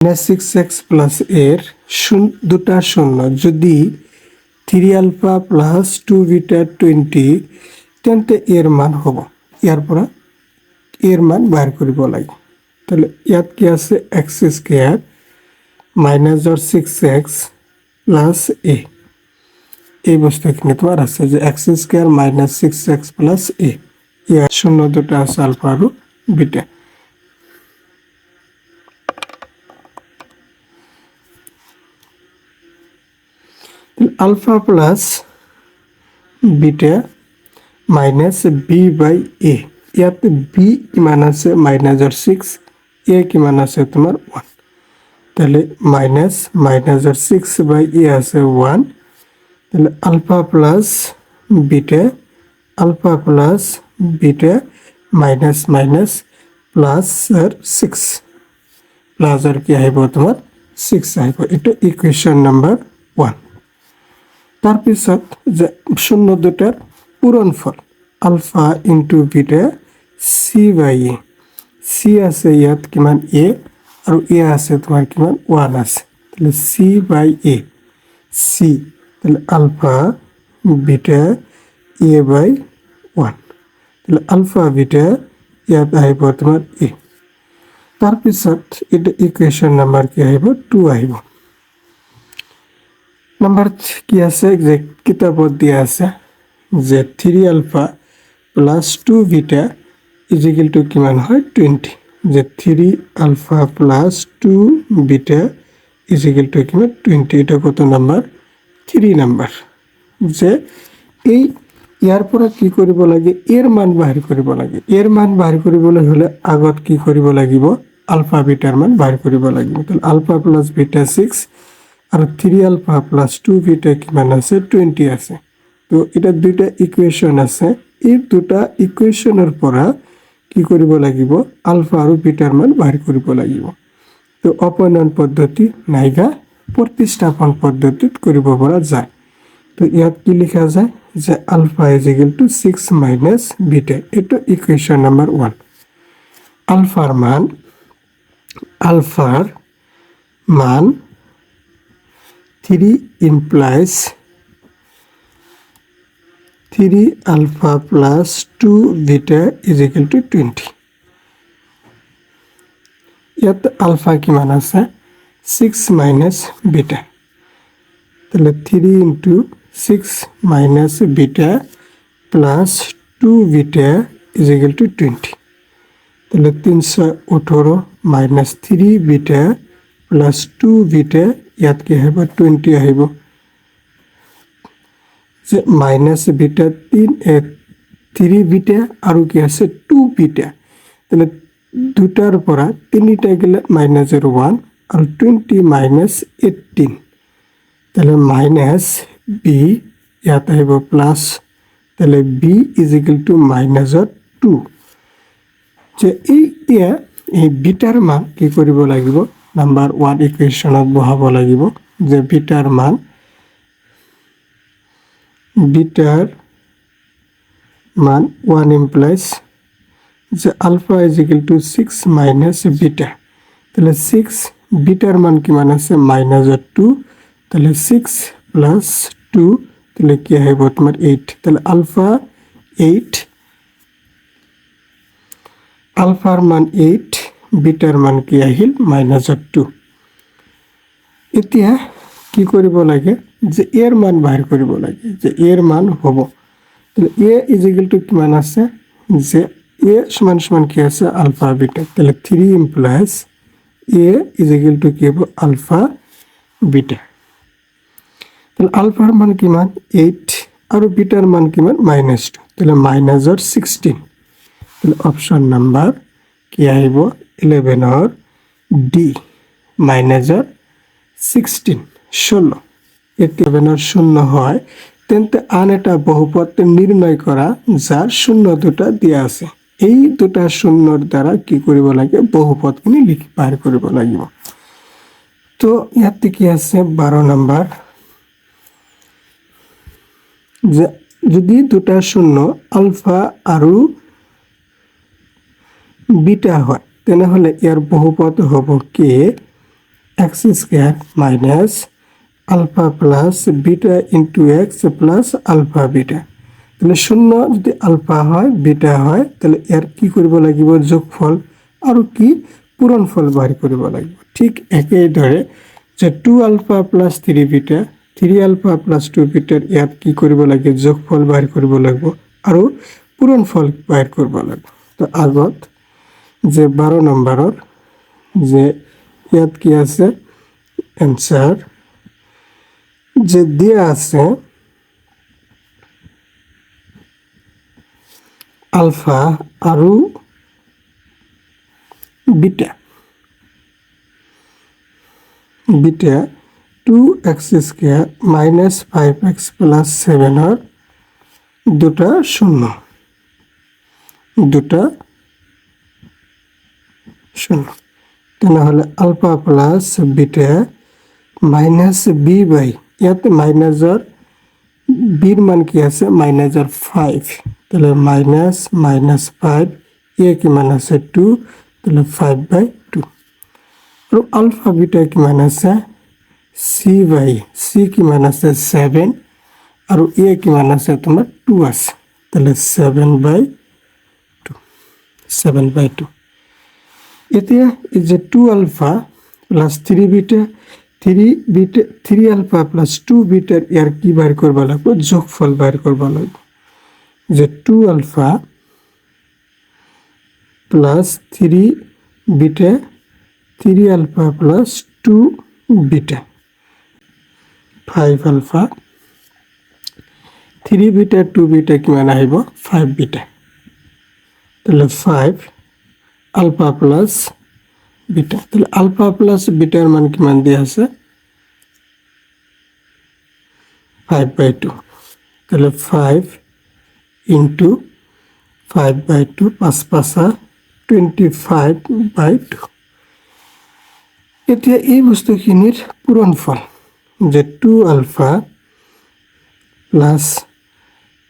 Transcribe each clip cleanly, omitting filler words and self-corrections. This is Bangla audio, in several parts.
-6x প্লাস এর দুটা শূন্য যদি 3 আলফা প্লাস 2 বিটা 20 তেন্তে এর মান হব ইয়ার পৰা এর মান বাহিৰ কৰিব লাগে তাহলে ইয়াত কি আছে x square minus 6x plus a এই বস্তুখিনি তোমার আছে যে x square minus 6x plus a ইয়ার শূন্য দুটা আছে আলফা আর beta alpha plus beta minus b by a ইয়াতে b কিমান আছে -6 a কিমান আছে তোমার 1 তাহলে -6 by a আছে 1 তাহলে alpha plus beta minus plus আর 6 প্লাস আর কি আইব তোমার 6 আইব এটা ইকুয়েশন নাম্বার 1 তারপিছত যে শূন্য দুটার পূরণফল alpha into beta C by A C আছে ইয়াত কিমান এ আর এ আছে তোমার কিমান 1 আছে তাহলে সি বাই এ সি তাহলে আলফা বিটা এ বাই 1 তাহলে আলফা বিটা ইয়াত আইব তোমার এ তারপিছত এটা ইকুয়েশন নাম্বার কি আইব 2 আইব নাম্বার কি আছে যে কিতাবত দিয়া আছে যে 3 alpha plus 2 beta is equal to কিমান হয় 20 যে 3 alpha plus 2 beta is equal to কিমান 20 এটা কত নাম্বার 3 নাম্বার যে এই ইয়ার পৰা কি কৰিব লাগে এর মান বাহিৰ কৰিব লাগে এর মান বাহিৰ কৰিবলৈ হলে আগত কি কৰিব লাগিব আলফা বিটাৰ মান বাহিৰ কৰিব লাগিব তাহলে আলফা প্লাস বিটা 6 আর 3 আলফা প্লাস 2 বিটা কিমান আছে 20 আছে তো এটা দুইটা ইকুয়েশন আছে এই দুটা ইকুয়েশনের পৰা কি কৰিব লাগিব আলফা আৰু বিটাৰ মান বাহিৰ কৰিব লাগিব তো অপনয়ন পদ্ধতি নাইবা প্ৰতিস্থাপন পদ্ধতিত কৰিব পৰা যায় তো ইয়াত কি লিখা যায় যে alpha is equal to 6 minus beta এটা ইকুয়েশন নাম্বার 1 আলফার মান 3 implies 3 alpha plus 2 beta is equal to 20 ইয়াত আলফা কিমান আছে 6 মাইনাস বিটা তাহলে 3 into 6 minus beta plus 2 beta is equal to 20 তাহলে 318 minus 3 beta plus 2 beta ইয়াত কি হব 20 আহিব যে মাইনাস বিটা 3 বিটা আৰু কি আছে 2 বিটা তাহলে দুটাৰ পৰা তিনিটা গলে -1 আৰু 20 minus 18 তাহলে মাইনাস বি ইয়াত আহিব প্লাস তাহলে বি ইজ ইকুয়াল টু -2 যে এই বিটাৰ মান কি কৰিব লাগিব নাম্বার 1 ইকুয়েশনত বহাব লাগিব যে বিটাৰ মান বিটার মান 1 implies যে alpha is equal to 6 minus beta তাহলে 6 বিটার মান কিমান আছে -2 তাহলে 6 প্লাস 2 তাহলে কি হবে তোমার 8 তাহলে আলফা 8 আলফার মান 8 বিটার মান কি আহিল -2 এতিয়া কি কৰিব লাগে যে এর মান বাহিৰ কৰিব লাগে যে এর মান হ'ব তাহলে এ ইজ ইকুয়াল টু কিমান আছে যে এ সমান কি আছে আলফা বিটা তাহলে 3 implies A is equal to কি হবে আলফা বিটা তাহলে আলফার মান কিমান 8 আর বিটার মান কিমান -2 তাহলে -16 তাহলে অপশন নাম্বার কি আইব 11 আর ডি -16 16 এটি 11 আর 0 হয় তেন্তে আন এটা বহুপদ নির্ণয় করা যার শূন্য দুটা দিয়া আছে এই দুটা শূন্যর দ্বারা কি কৰিব লাগে বহুপদখিনি লিখি পার কৰিব লাগিব তো ইয়াতে কি আছে 12 নাম্বার যে যদি দুটা শূন্য আলফা আৰু বিটা হয় তেনেহলে ইয়ার বহুপদ হব কে x square minus alpha plus beta into x plus alpha beta. তাহলে শূন্য যদি আলফা হয় বিটা হয় তাহলে এর কি কৰিব লাগিব যোগফল আৰু কি পূৰণফল বাহিৰ কৰিব লাগিব। ঠিক একেদৰে যে 2 alpha plus 3 beta 3 alpha plus 2 বিটাৰ ইয়াত কি কৰিব লাগে যোগফল বাহিৰ কৰিব লাগিব আৰু পূৰণফল বাহিৰ কৰিব লাগিব। তো আগত যে 12 নম্বৰৰ যে ইয়াত কি আছে এনসার যে দিয়া আছে আলফা আৰু beta 2x square minus 5x plus 7 দুটা শূন্য তাহলে alpha plus beta minus b by ইয়াতে মাইনাসৰ বির মান কি আছে মাইনাসৰ 5 তাহলে মাইনাস 5 এ কি মান আছে 2 তাহলে 5/2 আৰু আলফা বিটা কি মান আছে সি বাই সি কি মান আছে 7 আৰু এ কি মান আছে তোমাৰ 2 আছে তাহলে 7/2 এতিয়া এই যে 2 alpha plus 3 beta 3 alpha plus 2 বিটার ইয়ার কি বাহিৰ কৰিব লাগিব যোগফল বাহিৰ কৰিব লাগিব যে 2 alpha plus 3 beta 3 alpha plus 2 beta 5 alpha 3 beta 2 beta কিমান আহিব 5 বিটা তাহলে 5 আলফা প্লাস বিটা তাহলে আলফা প্লাস বিটার মান কিমান দিয়া আছে 5/2 তাহলে 5 ইনটু 5/2 5 5 25/2 এতিয়া এই বস্তুখিনিৰ পূৰণফল যে 2 আলফা প্লাস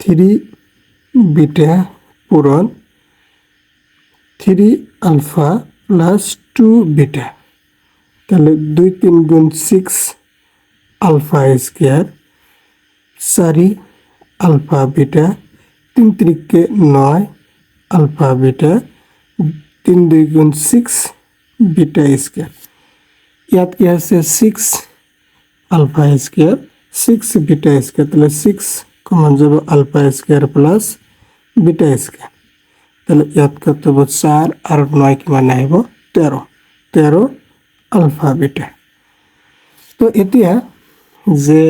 3 বিটা পূরণ 3 আলফা প্লাস 2 বিটা তাহলে 2 3 গুণ 6 alpha square 4 alpha beta 3 3 9 alpha beta 3 2 গুণ 6 বিটা স্কয়ার ইয়াত কি আছে 6 আলফা স্কয়ার 6 বিটা স্কয়ার তাহলে 6 কমন যাব alpha square plus beta square তাহলে ইয়াত কত হবে 4 আর 9 কিমান আহিব 13 আলফা বিটা তো এতিয়া যে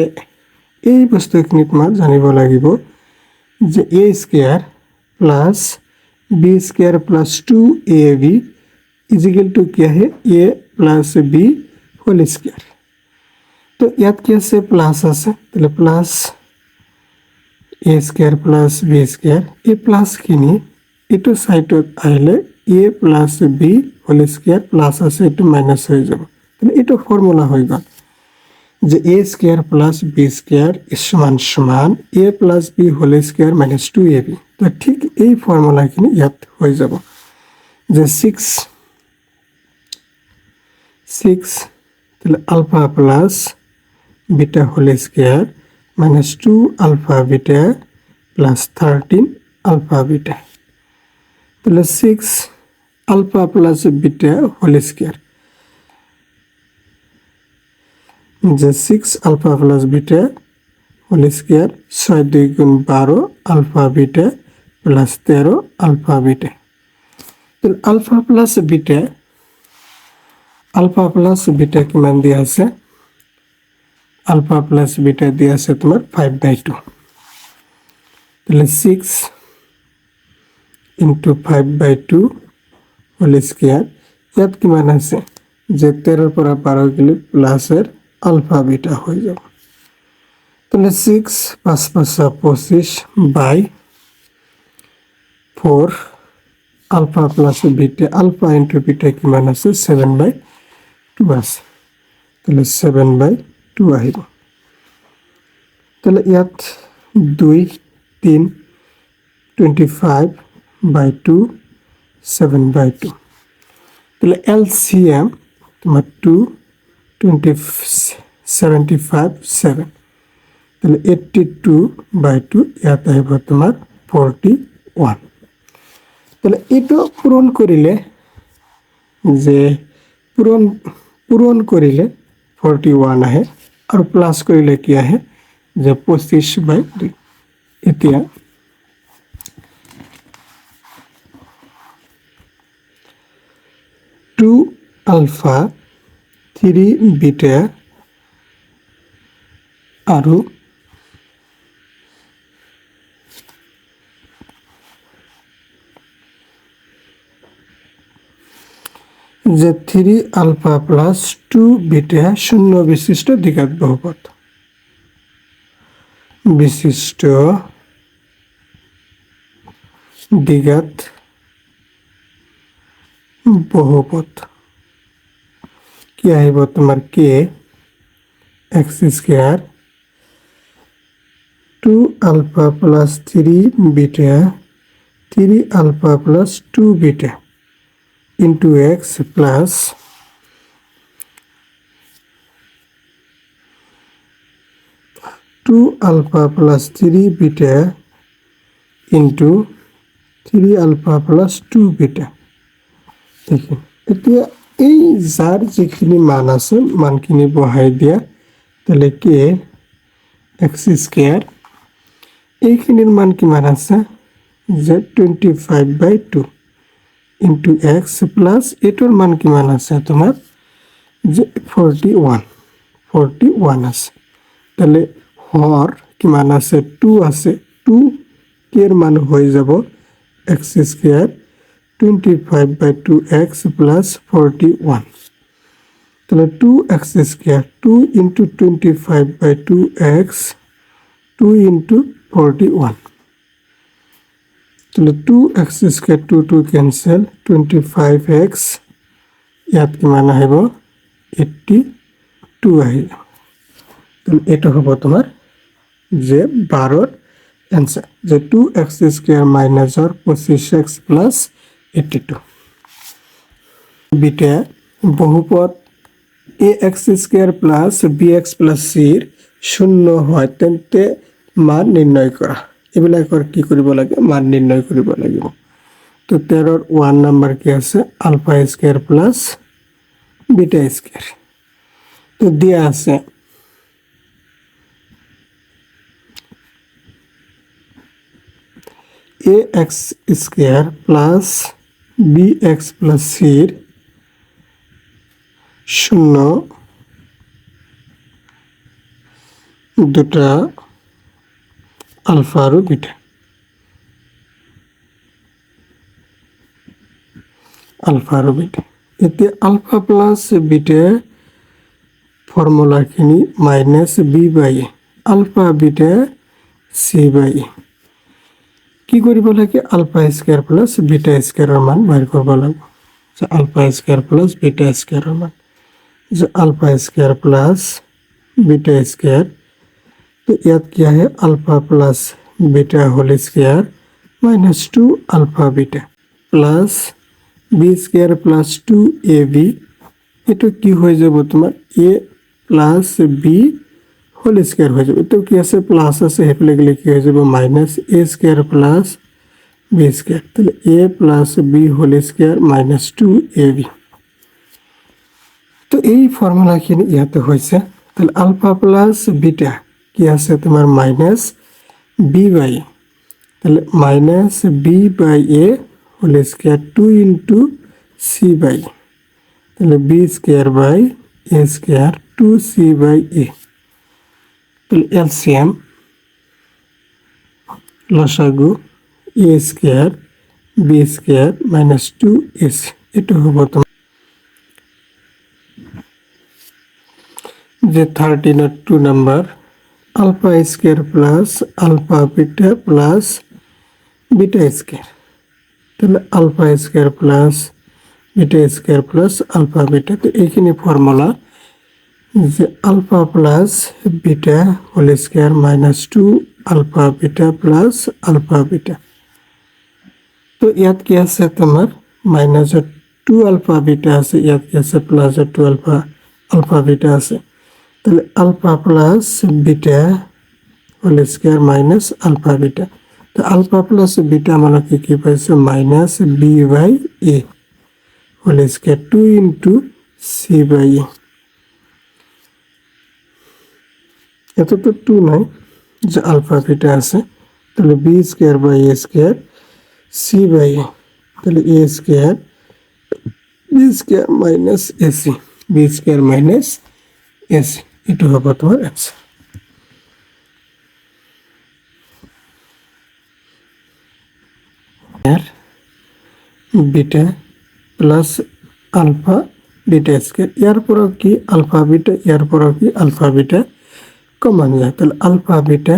এই বস্তুখিনিত মই জানিব লাগিব যে a square plus b square plus 2ab is equal to কি আহে a plus b whole square তো ইয়াত কি আছে প্লাস আছে তাহলে plus a square plus b square এই প্লাস খিনি এটো সাইডত আহিলে a plus b whole square plus আছে এটো মাইনাস হয়ে যাব তাহলে এটো ফর্মুলা হয়ে গেল যে a square plus b square সমান সমান a plus b whole square minus 2ab তো ঠিক এই ফর্মুলা খিনি ইয়াত হয়ে যাব যে 6 তাহলে alpha plus beta whole square minus 2 alpha beta plus 13 alpha beta তাহলে 6 alpha plus beta whole square যে 6 alpha plus beta whole square 6 2 গুণ 12 alpha beta plus 13 alpha beta তাহলে আলফা প্লাস বিটা কিমান দিয়া আছে আলফা প্লাস বিটা দিয়া আছে তোমার 5/2 তাহলে 6 into 5/2 হোল স্কয়ার ইয়াত কিমান আছে যে 13 পৰা 12 গেলে প্লাসের আলফা বিটা হয়ে যাব তাহলে 6 5 5 25 by 4 alpha plus beta alpha into beta কিমান আছে 7/2 আছে তাহলে 7/2 আহিব তাহলে ইয়াত 2 3 25/2 7/2 তাহলে এলসিএম তোমার 2 75 7 তাহলে 82/2 ইয়াত আহিব তোমাৰ 41 তাহলে এইটো পূরণ করিলে যে পূরণ করিলে 41 আহে আর প্লাস করিলে কি আহে যে 25/2 এতিয়া 2 আলফা 3 বিটা আৰু যে 3 আলফা প্লাস 2 বিটা শূন্য বিশিষ্ট দ্বিঘাত বহুপদ বিশিষ্ট দ্বিঘাত বহুপদ কি আহিব তোমাৰ কে x square 2 alpha plus 3 beta 3 alpha plus 2 beta into x plus 2 alpha plus 3 beta into 3 alpha plus 2 beta দেখুন এতিয়া এই যার যেখিনি মান আছে মানখিনি বহাই দিয়া তাহলে কে x স্কয়ার এইখিনির মান কি মান আছে যে 25/2 into x plus এটার মান কি মান আছে তোমার যে 41 আছে তাহলে হর কি মান আছে 2 আছে 2 এর মান হয়ে যাব x স্কয়ার 25/2x plus 41 তাহলে 2x square 2 into 25/2x 2 into 41 তাহলে 2x স্কয়ার 2 ক্যান্সেল 25x ইয়াত কিমান আহিব 82 আহিব তাহলে এটা হবে তোমার যে 12 आंसर যে 2x square minus 25x plus 82 beta বহুপদ ax square plus bx plus c এর শূন্য হয় তেন্তে মান নির্ণয় করা এবিলাকৰ কি কৰিব লাগে মান নিৰ্ণয় কৰিব লাগিব তো 13 1 নাম্বার কি আছে alpha square plus beta square তো দিয়া আছে ax square plus bx plus c এর শূন্য দুটা আলফা আর বিটা এতে আলফা প্লাস বিটা ফর্মুলাখিনি minus b/a alpha beta c/a কি কৰিব লাগে আলফা স্কয়ার প্লাস বিটা স্কয়ারের মান বের করব লাগবে যে আলফা স্কয়ার প্লাস বিটা স্কয়ারের মান যে alpha square plus beta square तो याद क्या है alpha plus beta whole square -2 alpha beta plus b square plus 2ab এটা কি হয়ে যাবে তোমার a plus b whole square হয়ে যাবে তো কি আছে প্লাস আছে হেপলে গেলে কি হয়ে যাবে minus a square plus b square তাহলে a plus b whole square -2ab তো এই ফর্মুলা কি ইয়াতে হইছে তাহলে আলফা প্লাস বিটা কি আছে তোমার মাইনাস b/a তাহলে minus b/a whole square 2 into c/a তাহলে b square by a square 2c/a তাহলে এলসিএম লসাগু a square b square -2ac এটা হবে তোমার যে 13 number alpha square plus alpha beta plus beta square তাহলে alpha square plus beta square plus alpha beta তো এইখিনি ফর্মুলা যে alpha plus beta whole square -2 alpha beta plus alpha beta তো ইয়াত কি আছে তোমার -2 अल्फा बीटा আছে ইয়াত কি আছে +2 अल्फा আলফা বিটা আছে, তাহলে alpha plus beta whole square minus alpha beta. তো আলফা প্লাস বিটা আমাকে কি পাইছে minus b by a whole square 2 into c by a. এত তো 2 নাই, যে আলফা বিটা আছে, তাহলে b square by a square c by a, তাহলে a square b square minus AC, b square minus AC, এটা হবে তোমার answer. Beta plus alpha beta square, এর পরেও কি আলফা বিটা, এর পরেও কি আলফা বিটা কমন যায়, তাহলে আলফা বিটা,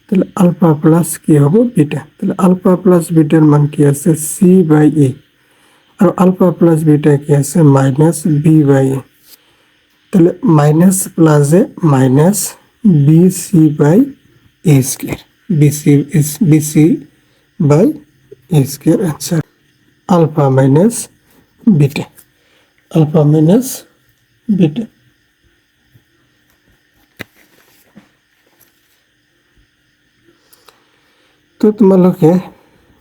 তাহলে আলফা প্লাস কি হবে বিটা, তাহলে আলফা প্লাস বিটার মান কি আছে সি বাই এ, আর আলফা প্লাস বিটা কি আছে মাইনাস বি বাই এ, তাহলে মাইনাস প্লাসে minus b c by a square, b c by a square answer. Alpha minus beta, alpha minus beta. তো তোমালোকে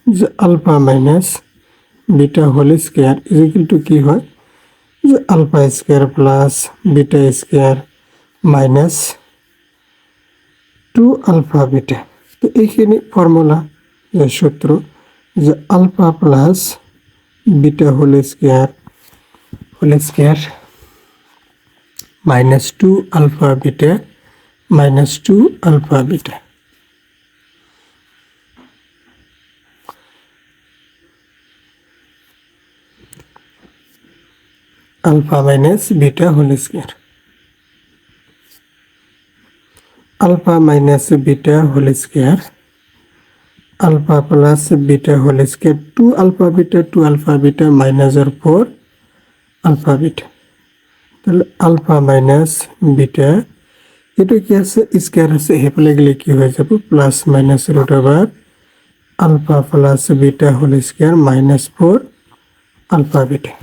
যে alpha minus beta whole square is equal to কি হয়, যে alpha square plus beta square minus 2 alpha beta. তো এইখানে ফর্মুলা যে সূত্র, যে alpha plus beta whole square minus 2 alpha beta minus 2 alpha beta. Alpha minus beta whole square, alpha minus beta whole square, alpha plus beta whole square 2 alpha beta minus 4 alpha beta, তাহলে আলফা মাইনাস বিটা, এটা কি আছে স্কোয়ার আছে, হেপলে গেলে কি হয়ে যাবে plus minus root over alpha plus beta whole square minus 4 alpha beta.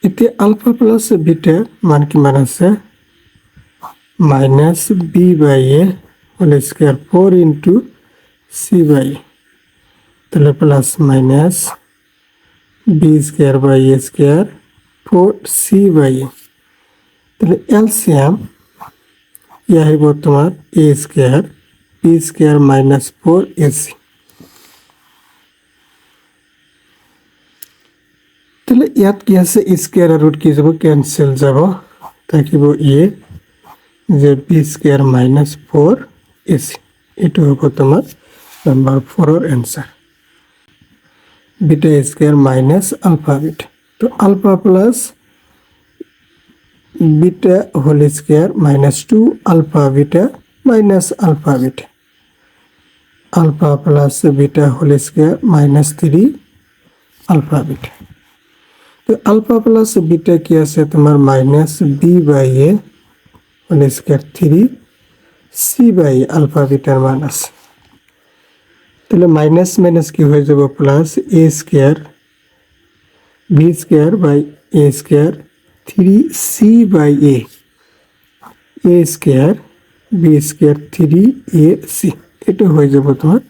এতে আলফা প্লাস বিটা মান কি মান আছে minus b by a whole square 4 into c by, তাহলে plus minus b square by a square 4 c by a, তাহলে এলসিয়াম ইয়া হইব তোমার a square b square minus 4 AC, তাহলে ইয়াত কি আছে স্কোয়ার আর রুট কি যাব ক্যান্সেল যাব, থাকিব এ যে বি স্কোয়ার মাইনাস 4 এসি, এটা হবে তোমার নাম্বার 4 এর answer. Beta square minus alpha beta, তো alpha plus beta whole square minus 2 alpha beta minus alpha beta, alpha plus beta whole square minus 3 alpha beta. তো আলফা প্লাস বিটা কি আছে তোমার minus b by a whole square 3 c by alpha বিটার মান আছে, তাহলে মাইনাস মাইনাস কি হয়ে যাব plus a square b square by a square 3 c by a square b square 3 a c, এটা হয়ে যাব তোমার